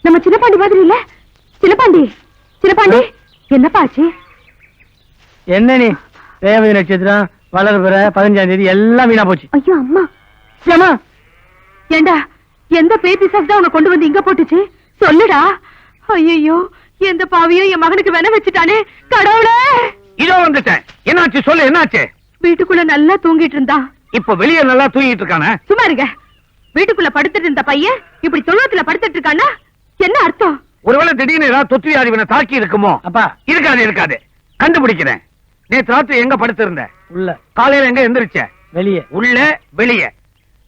நம்ம சின்னப்பாண்டி மாதிரி இல்ல. சின்னப்பாண்டி, சின்னப்பாண்டி, என்னப்பா ஆச்சு? என்ன நீ ரேவதி நட்சத்திரம் வளர்பிற 15ஆம் தேதி எல்லாம் வீணா போச்சு. ஐயோ அம்மா, ஏமா ஏண்டா எந்த பேய் பிசாசு தான் உன்னை கொண்டு வந்து இங்க போட்டுச்சு? சொல்லுடா. ஐயோ, எந்த பாவியும் என் மகனுக்கு வேண வச்சுட்டானே கடவுளே. இதோ வந்துட்டேன். என்னாச்சு சொல்லு, என்னாச்சு? வீட்டுக்குள்ள நல்லா தூங்கிட்டு இருந்தா, இப்ப வெளியே நல்லா தூங்கிட்டு இருக்கானே. சும்மா இருங்க. வீட்டுக்குள்ள படுத்துட்டு இருந்த பையன் இப்படி தொழுவத்துல படுத்துட்டு இருக்கானா? என்ன அர்த்தம்? ஒருவேளை திடீர்னு ஏதாவது தொற்று வியாதி இவனை தாக்கி இருக்குமோ? அப்பா இருக்காது இருக்காது, கண்டுபிடிக்கிறேன். நேற்று ராத்திரி எங்க படுத்திருந்த? உள்ள. காலையில எங்க எந்திரிச்ச? வெளியே. உள்ள வெளியே.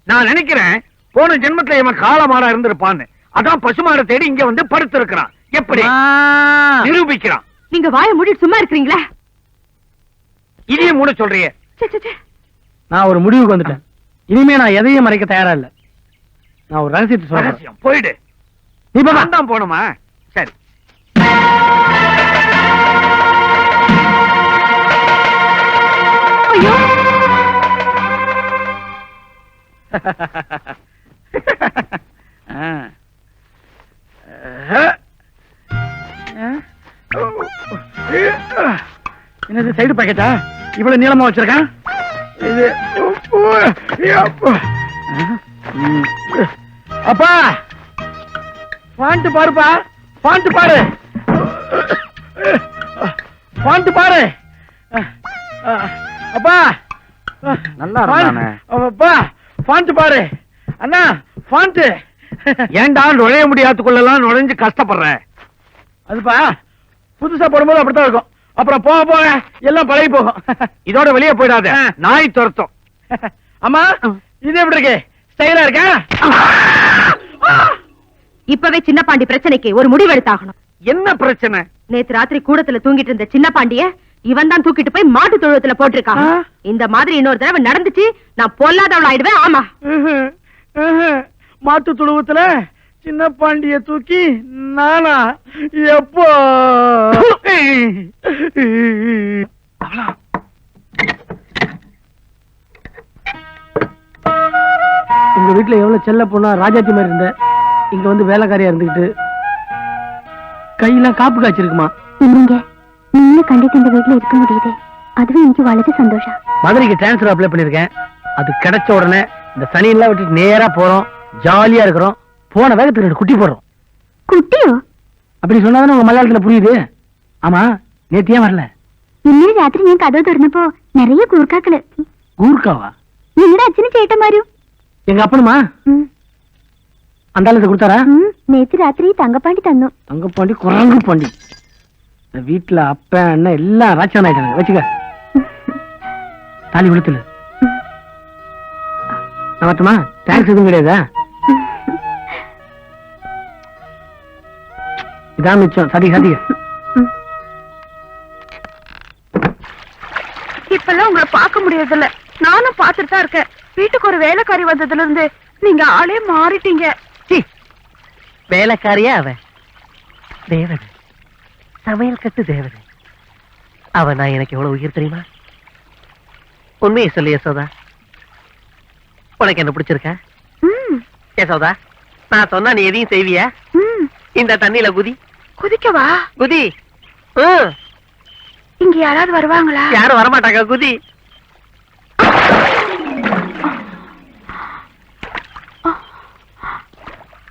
நான் நினைக்கிறேன் போன ஜென்மத்துல இவன் காலமாடா இருந்திருப்பான்னு. அதான் பசுமாட தேடி இங்க வந்து படுத்து இருக்கிறான். எப்படி நிரூபிக்கிறான்? நீங்க வாயை மூடிட்டு சும்மா இருக்கிறீங்களா? இதையும் மூட சொல்றியே. நான் ஒரு முடிவுக்கு வந்துட்டேன். இனிமே நான் எதையும் மறைக்க தயாரா இல்ல. நான் ஒரு ரகசியத்தை சொல்றேன். போயிடு. நீ தான் போணுமா? சரி. ஐயோ, என்னது சைடு பாக்கெட்டா? இவ்வளவு நீளமா வச்சிருக்கான். இது அப்பா பாண்டு பாருப்பா, பாண்டு பாரு, பாண்டு பாரு. அப்பா நல்லா இருக்கானே. அப்பா பாண்டு பாரு. அண்ணா பாண்டு. ஏண்டா நுழைய முடியாதுக்குள்ளலாம் நுழைஞ்சு கஷ்டப்படுற? அதுப்பா புதுசா போடும்போது அப்படித்தான் இருக்கும். அப்புறம் போக போக எல்லாம் பழகி போகும். இதோட வெளியே போயிடாத, நாய் துரத்தும். அம்மா இது எப்படி இருக்கு? ஸ்டைலா இருக்கா? இப்பவே சின்னப்பாண்டி பிரச்சனைக்கு ஒரு முடிவு எடுத்தாகணும். என்ன பிரச்சனை? நேத்து ராத்திரி கூடத்துல தூங்கிட்டு இருந்த சின்னப்பாண்டிய இவன் தான் தூக்கிட்டு போய் மாட்டு தொழுவத்துல போட்டிருக்கான். இந்த மாதிரி இன்னொரு தடவை நடந்துச்சு, நான் பொல்லாதவள ஆயிடுவேன். ஆமா, மாட்டு துழுவத்துல சின்ன பாண்டிய தூக்கி நானா? எப்போ? உங்க வீட்டுல எவ்வளவு செல்ல பொண்ணா ராஜாத்தி மாதிரி இருந்த, இங்க வந்து வேலைக்காரியா இருந்துகிட்டு கையெல்லாம் காப்பு காய்ச்சிருக்குமா? இல்லைங்க, நீங்களும் கண்டிப்பா இந்த வீட்டுல இருக்க முடியுது. அதுவே எனக்கு வளர்த்து சந்தோஷம். மதுரைக்கு டிரான்ஸ்பர் அப்ளை பண்ணிருக்கேன். அது கிடைச்ச உடனே இந்த சனி எல்லாம் விட்டுட்டு நேரா போறோம். ஜாலியா இருக்கிறோம். போன வேகத்துக்கு 2 குட்டி போடுறோம். குட்டியோ? அப்படி சொன்னாதானே உங்க மலையாளத்துல புரியுது. ஆமா, நேத்து ஏன் வரல? இன்னும் ராத்திரி நான் கதவு திறந்தப்போ நிறைய கூர்க்காக்கள். கூர்க்காவா? നിങ്ങളുടെ അച്ഛന് ചേട്ടന്മാരും எங்க அப்பனுமா அந்த ஆளு கொடுத்தாரா? நேத்து ராத்திரி தங்கப்பாண்டி தந்தோம். தங்கப்பாண்டி குரங்கு பாண்டி. வீட்டுல அப்ப அண்ணன் எல்லாம் ராட்சன் ஆயிட்டாங்க. வச்சுக்க. தாலி விழுத்துல நான் மட்டுமா? தேங்க்ஸ் எதுவும் கிடையாதா? இதான் மிச்சம். சதி சதி. இப்பெல்லாம் உங்களை பார்க்க முடியறதில்ல. நானும் பார்த்துட்டு தான் இருக்கேன். வீட்டுக்கு ஒரு வேலைக்காரி வந்ததுல இருந்து நீங்க ஆளே மாறிட்டீங்க. வேலைக்காரியா அவ? தேவதை, சமையல் கட்டு தேவதை. அவ நான் எனக்கு எவ்வளவு உயிர் தெரியுமா? உண்மையை சொல்லு யசோதா, உனக்கு என்ன பிடிச்சிருக்க? யசோதா, நான் சொன்னா நீ எதையும் செய்வியா? இந்த தண்ணியில குதி. குதிக்கவா? குதி. இங்க யாராவது வருவாங்களா? யாரும் வரமாட்டாங்க, குதி.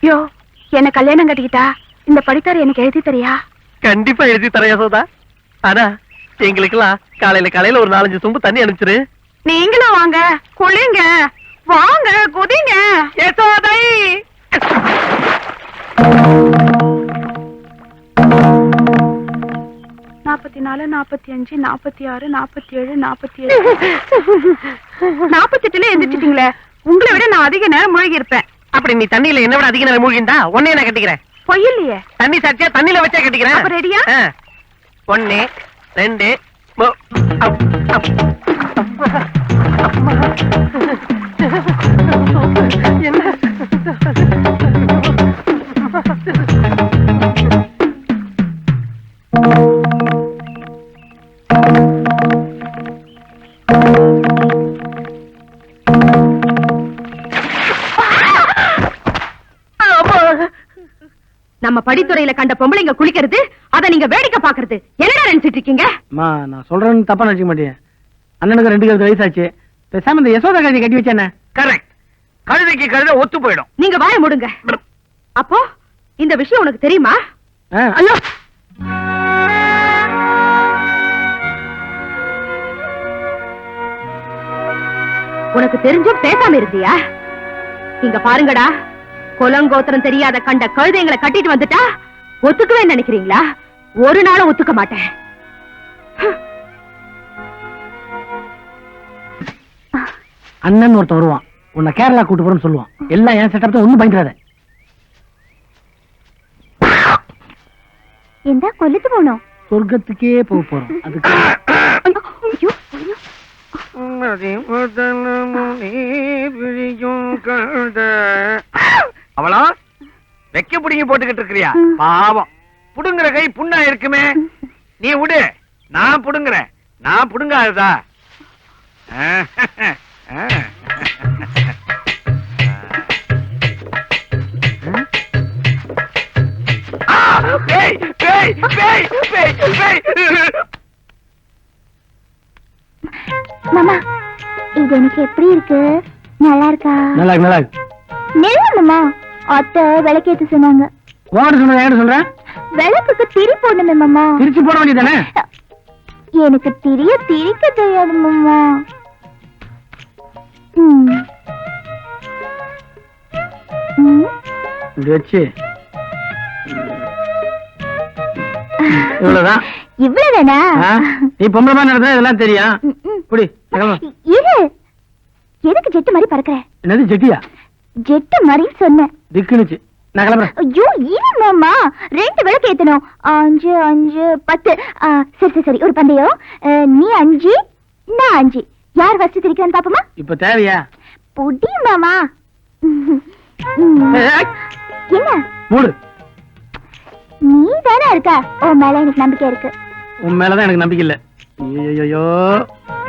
யோ, என்ன கல்யாணம் கட்டிக்கிட்டா இந்த படித்தார் எனக்கு எழுதி தரியா? கண்டிப்பா எழுதி தர யசோதா. ஆனா எங்களுக்கெல்லாம் காலையில ஒரு 4-5 சொம்பு தண்ணி அனுப்பிச்சிரு. நீங்களும் வாங்க, குளிங்க, வாங்க, குதிங்க. யசோதை. 44, 45, 46, 47, 47, 48 எந்திரிச்சிட்டீங்களே. உங்களை விட நான் அதிக நேரம் மூழ்கி இருப்பேன். அப்படி நீ தண்ணியில என்ன விட அதிக நேரம் மூழ்கிண்டா உன்னைய நான் கட்டிக்கிறேன். பொய்யில்லையே. தண்ணி சாச்சியா தண்ணியில வச்சா கட்டிக்கிறேன். அப்ப ரெடியா? 1 2 என்ன நம்ம படித்துறையில கண்ட பொம்பளைங்க குளிக்கிறது அத நீங்க வேடிக்கை பாக்குறது என்னடா நினைச்சிட்டு இருக்கீங்க? அம்மா நான் சொல்றேன்னு தப்பா நினைக்க மாட்டேன். அண்ணனுக்கு 2 வயசாச்சு. பேசாம இந்த யசோதா கழுதை கட்டி வச்சேனே. கரெக்ட். கழுதைக்கு கழுதை ஒத்து போயிடும். நீங்க வாய மூடுங்க. அப்போ இந்த விஷயம் உனக்கு தெரியுமா? ஐயோ உனக்கு தெரிஞ்சும் பேசாம இருந்தியா? இங்க பாருங்கடா, குலங்கோத்திரம் தெரியாத கண்ட கழுதைங்களை கட்டிட்டு வந்துட்டா ஒத்துக்கவே நினைக்கிறீங்களா? ஒரு நாளும் ஒத்துக்க மாட்டேன். அண்ணன் ஒருத்தன் வருவான், உன்னை கேரளா கூட்டு போறேன்னு சொல்லுவான். எல்லாம் ஏன் செட்டப் தான், ஒண்ணும் பயந்துடாத. எந்த கொல்லுக்கு போனோம்? சொர்க்கத்துக்கே போக போறோம். அதுக்கு ஐயோ, ஐயோ. அவளா வெக்க புடிங்கி போட்டுக்கிட்டு இருக்கிறியா? பாவம், புடுங்குற கை புண்ணா இருக்குமே. நீ விடு, நான் புடுங்குறேன். நான் புடுங்காததா? பேய் பேய் பேய் பேய் பேய். மாமா, இது எனக்கு எப்படி இருக்கு? நல்லா இருக்கா? நல்லா இருக்கு, நல்லா இருக்கு. நெல்ல மாமா, அத்தை விளக்கேத்து சொன்னாங்க. ஓடு சொல்றேன், ஏன்னு சொல்றேன்? விளக்குக்கு திரி போடணுமே மாமா. திருச்சி போட வேண்டியதானே? எனக்கு திரிக்க தெரியாது மாமா. ம். ம். இப்படி வச்சு இவ்வளவுதான். இவ்வளவுதானா? நீ பொம்பளை மாதிரி நடந்தா இதெல்லாம் தெரியும். ம், ம். புடி, கிளம்பு. இரு. எதுக்கு ஜெட்டு மாதிரி பறக்குற? என்னது ஜெட்டியா? ஜெட்டு மாதிரி சொன்னேன். திக்குனுச்சு. நான் கிளம்புறேன். ஐயோ, இரு மாமா, 2 விளக்கு ஏத்தணும். 5 5 10. சரி சரி, ஒரு பந்தயம். நீ 5, நான் 5. யார் ஃபர்ஸ்ட் திரிக்கிறான்னு பாப்போமா? இப்ப தேவையா? புடி மாமா. ஏய், என்ன? மூடு. நீ தானே இருக்க, உன் மேல எனக்கு நம்பிக்கை இருக்கு. உன் மேலதான் எனக்கு நம்பிக்கை இல்ல. ஐயோ,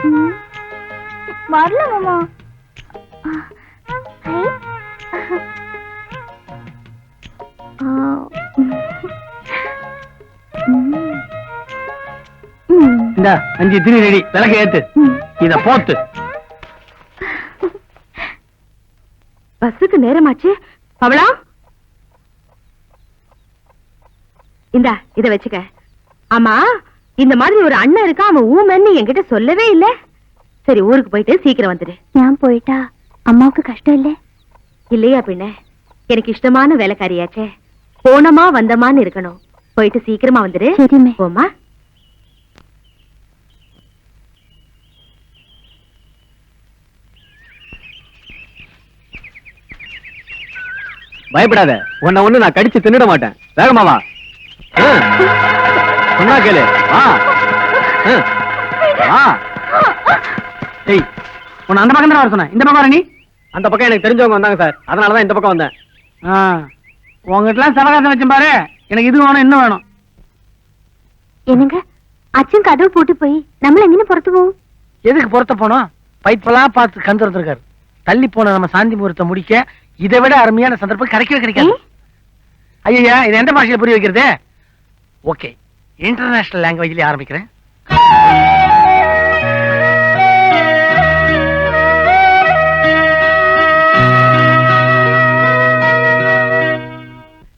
ம். வரல மாமா. ஐ. இந்த 5 திரி ரெடி. விளக்க ஏத்து. இத போத்து. பஸ்ஸுக்கு நேரமாச்சு. பவளா, இந்தா இத வச்சுக்க. ஆமா, இந்த மாதிரி ஒரு அண்ணன் இருக்கா, அவன் ஊமன்னு என்கிட்ட சொல்லவே இல்ல. சரி, ஊருக்கு போயிட்டு சீக்கிரம் வந்துடு. நான் போயிட்டா அம்மாவுக்கு கஷ்டம் இல்ல? இல்லையா பின்ன, எனக்கு இஷ்டமான வேலைக்காரியாச்சே. போனமா வந்தமான்னு இருக்கணும். போயிட்டு சீக்கிரமா வந்துடு. சரிம்மே. போமா. பயப்படாத, உன்னை ஒண்ணு நான் கடிச்சு தின்னுட மாட்டேன். வேகமா வா. சொன்னா கேளு. வா. வா. ஏய், உன்னை அந்த பக்கம் தான் வர சொன்னேன். இந்த பக்கம் வர நீ. அந்த பக்கம் எனக்கு தெரிஞ்சவங்க வந்தாங்க சார், அதனாலதான் இந்த பக்கம் வந்தேன். உங்ககிட்ட சவகாசம் வச்சு பாரு. எனக்கு இது வேணும், இன்னும் வேணும். என்னங்க, அச்சன் கதவு போட்டு போய் நம்மள எங்கன்னு புறத்து போவோம்? எதுக்கு பொறுத்த போனோம்? பைப்பெல்லாம் பார்த்து கண் திறந்திருக்காரு. தள்ளி போன நம்ம சாந்தி முகூர்த்தத்தை முடிக்க இதை விட அருமையான சந்தர்ப்பம் கிடைக்கவே கிடைக்காது. ஐயா, இது எந்த பாஷையில புரிய வைக்கிறது? ஓகே, இன்டர்நேஷனல் லாங்குவேஜ்லயே ஆரம்பிக்கிறேன்.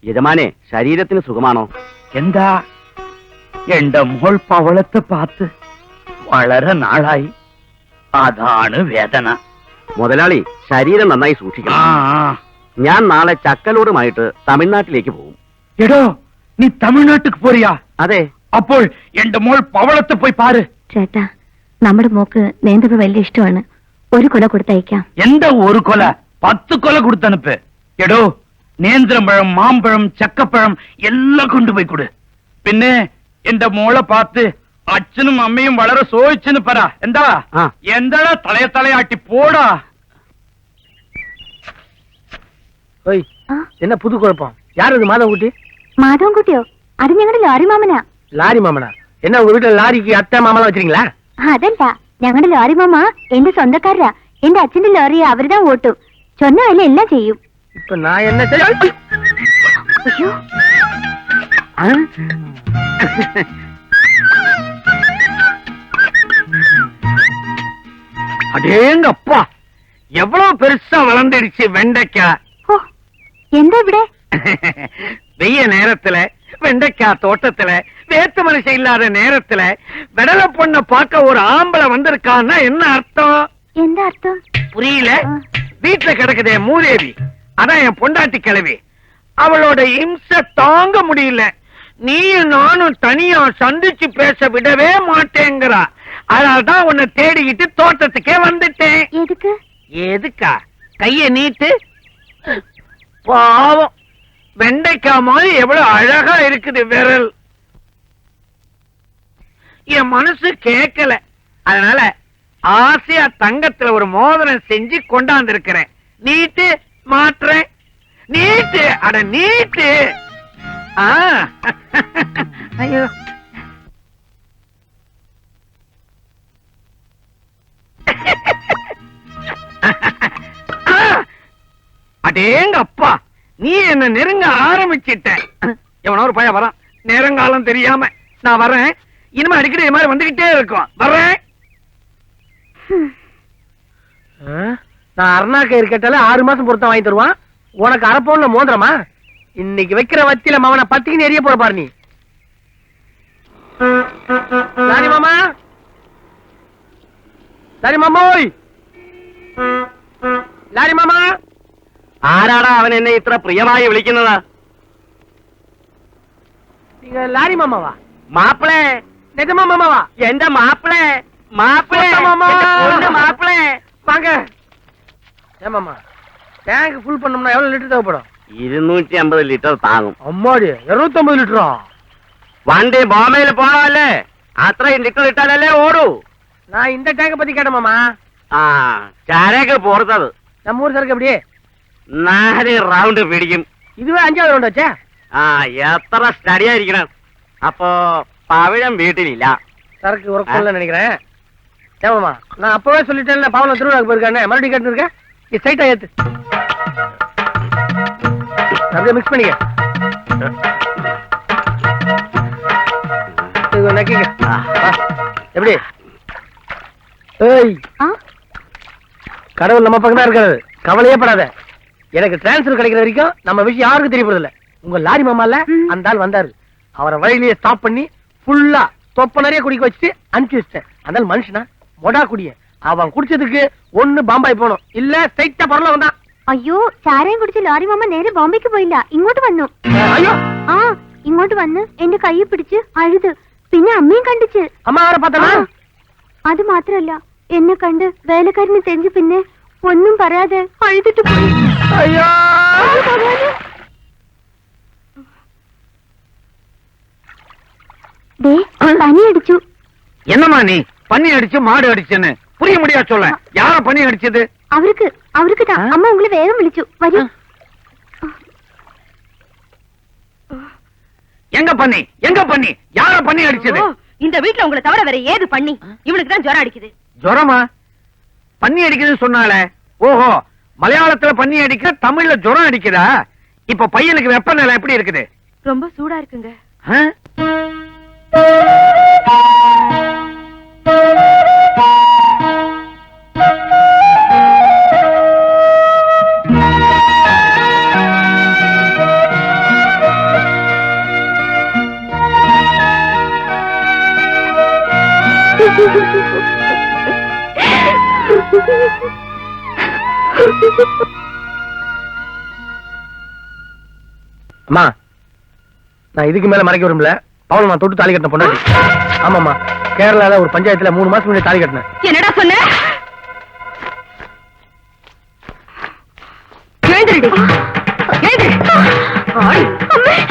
യജമാനെ, ശരീരത്തിന് സുഖമാണോ? എന്താ എന്റെ മോൾ പവളത്തെ പാത്ത് വളരെ നാളായി. അതാണ് വേദന. മുതലാളി, ശരീരം നന്നായി സൂക്ഷിക്കണം. ഞാൻ നാളെ ചക്കലോടുമായിട്ട് തമിഴ്നാട്ടിലേക്ക് പോകും. എടോ, നീ തമിഴ്നാട്ടിക്ക് പോറിയാ? അതെ. അപ്പോൾ എന്റെ മോൾ പവളത്തെ പോയി പാര്. ചേട്ടാ, നമ്മുടെ മോക്ക് നേന്തപ്പ വലിയ ഇഷ്ടമാണ്. ഒരു കൊല കൊടുത്തയക്കാം. എന്താ ഒരു കൊല? 10 കൊല കൊടുത്തനുപ്പ്. എടോ, നേന്ത്രപ്പഴം, മാമ്പഴം, ചക്കപ്പഴം എല്ലാം കൊണ്ടുപോയി കൊടു. പിന്നെ എന്റെ മോളെ പാത്ത് അച്ഛനും അമ്മയും വളരെ സോയിച്ചെന്ന് പറ. എന്താ എന്താടാ തലയാട്ടി പോടാ. ஓய், என்ன புது குழப்பம்? யார் இது மாதவன்குட்டி? മാധവൻകുട്ടിയോ? അത് ഞങ്ങളുടെ ലോറി മാമനാ. லாரி மாமனா? என்ன உங்க வீட்டுல லாரிக்கு அத்தை மாமலாம் வச்சிருக்கீங்களா? അതല്ല, ഞങ്ങളുടെ ലോറി മാമ എന്റെ സ്വന്തക്കാരാ. എന്റെ അച്ഛന്റെ ലോറി അവരുതാ ഓട്ടും. சொன்ன வேலை எல்லாம் செய்யும். இப்ப நான் என்ன செய்ய? ஐயோ, அடேங்கப்பா, எவ்வளவு பெருசா வளர்ந்துடுச்சு வெண்டைக்காய். ஓ, எந்த விட வெய்ய நேரத்துல வெண்டைக்காய் தோட்டத்துல வேத்து மனுஷன் இல்லாத நேரத்துல விடல பொண்ண பார்க்க ஒரு ஆம்பளை வந்திருக்கான்னா என்ன அர்த்தம்? எந்த அர்த்தம்? புரியல? வீட்டுல கிடக்குதே மூதேவி, அதான் என் பொண்டாட்டி கிழவி. அவளோட இம்சை தாங்க முடியல. நீயும் நானும் தனியா சந்திச்சு பேச விடவே மாட்டேங்கிறா. அதனால்தான் உன்னை தேடிக்கிட்டு தோட்டத்துக்கே வந்துட்டேன். எதுக்கு? எதுக்கா? கைய நீட்டு. பாவம், வெண்டைக்காய் மாதிரி எவ்வளவு அழகா இருக்குது விரல். என் மனசு கேட்கல, அதனால ஆசையா தங்கத்துல ஒரு மோதிரம் செஞ்சு கொண்டாந்து இருக்கிறேன். நீட்டு, மாட்டுறேன். நீட்டு, அட நீட்டு. ஐயோ, அடேங்க அப்பா, நீ என்ன நெருங்க ஆரம்பிச்சிட்ட. எவனோ ஒரு பையன் வரான், நேரங்காலம் தெரியாம. நான் வரேன், இனிமே அடிக்கடி இது மாதிரி வந்துகிட்டே இருக்கும். வர்றேன். நான் அருணா கயிறு கேட்டாலே 6 மாசம் பொருத்தம் வாங்கி தருவான். உனக்கு அரப்பவுன்ல மோதிரமா? இன்னைக்கு வைக்கிற வத்தியில மவனை பத்திக்கு எரிய போற பாரு நீ. லாரி மாமா, லாரி மாமோய், லாரி மாமா. ആരാടാ അവൻ എന്നെ ഇത്ര പ്രിയമായി വിളിക്കുന്നത്? நீங்க லாரி மாமாவா? മാപ്പിളെ, நிஜமா மாமாவா? എന്റെ മാപ്പിളെ, മാപ്പിളെ, மாமா. മാപ്പിളെ. வாங்க. ஏன் மாமா, டேங்க் ஃபுல் பண்ணோம்னா எவ்வளவு லிட்டர் தேவைப்படும்? 250 ലിറ്റർ താങ്ങും. அம்மாடி, 250 லிட்டரா? വണ്ടി ബോംബെയിൽ പോണല്ലേ, അത്രയും ലിറ്റർ ഇട്ടാലല്ലേ ഓടൂ. நான் இந்த டேங்க பத்தி கேட்டேன் மாமா. ആ, ചരക്ക് പോർത്തത് நம்ம ஊர் சரக்கு எப்படியே 4 റൗണ്ട് പിടിക്കും. இதுவே 5வது ரவுண்ட் ஆச்சே. ആ, എത്ര സ്റ്റഡി ആയിരിക്കണം. അപ്പോ പവിഴം വീട്ടിലില്ല. சரக்கு உரக்குள்ள நினைக்கிறேன். ஏமாமா, நான் அப்பவே சொல்லிட்டேன்ல, பாவன திருவிழாக்கு போயிருக்கானே, மறுபடியும் கேட்டு இருக்கேன். நீ ஸ்ட்ரைட்டா ஏத்து, அப்படியே மிக்ஸ் பண்ணிக்க. இது நக்கிக்க. வா. எப்படி? ஏய், கடவுள் நம்ம பக்கம் தான் இருக்காரு, கவலையே படாத. எனக்கு டிரான்ஸ்ஃபர் கிடைக்கிற வரைக்கும் நம்ம விஷயம் யாருக்கும் தெரிய போறதில்ல. உங்க லாரி மாமா இல்ல, அந்த ஆள் வந்தாரு, அவரை வழியிலேயே ஸ்டாப் பண்ணி ஃபுல்லா தொப்ப நிறைய குடிக்க வச்சுட்டு அனுப்பிச்சு வச்சிட்டேன். அந்த மனுஷனா மொடா குடிய, அவன் குடிச்சதுக்கு ஒண்ணு பாம்பாய் போனோம், இல்ல ஸ்ட்ரைட்டா பரல வந்தான். അയ്യോ, ചാരയും കുടിച്ച് ലോറി മാമ നേരെ ബോംബെക്ക് പോയില്ല, ഇങ്ങോട്ട് വന്നു. ஐயோ, ആ, ഇങ്ങോട്ട് വന്ന് എന്റെ കൈ പിടിച്ച് അഴുത്. പിന്നെ അമ്മയും കണ്ടിച്ച്. அம்மா அவரை பார்த்தனா? അത് മാത്രല്ല, എന്നെ കണ്ട് വേലക്കാരന് തെരിഞ്ഞു പിന്നെ ഒന്നും പറയാതെ അഴുതിട്ട് പോയി. ஐயோ, ദേ, പനി അടിച്ചു. என்னம்மா நீ பன்னி அடிச்சு மாடு அடிச்சுன்னு புரிய முடியா சொல்ல? யார பன்னி அடிச்சது? അവർക്ക് தான். അമ്മ ഉങ്ങളെ വേഗം വിളിച്ചു. വരൂ. எங்க பன்னி, எங்க பன்னி, யார பன்னி அடிச்சது? இந்த வீட்டுல உங்களை தவிர வேற ஏது பண்ணி? இவனுக்கு தான் ஜுரம் அடிக்குது. ஜுரமா? பன்னி அடிக்குதுன்னு சொன்னாலே. ஓஹோ, மலையாளத்துல பன்னி அடிக்கிற, தமிழ்ல ஜுரம் அடிக்குதா? இப்ப பையனுக்கு வெப்பநிலை எப்படி இருக்குது? ரொம்ப சூடா இருக்குங்க. ஆ? அம்மா, நான் இதுக்கு மேல மறைக்க விரும்பல. பவுன் நான் தொட்டு தாலி கட்டின பொண்டாட்டி. ஆமாமா, கேரளால ஒரு பஞ்சாயத்துல 3 மாசம் முன்னாடி தாலி கட்டினேன். என்னடா சொன்ன? எழுந்திருடி, எழுந்திரு. அம்மா.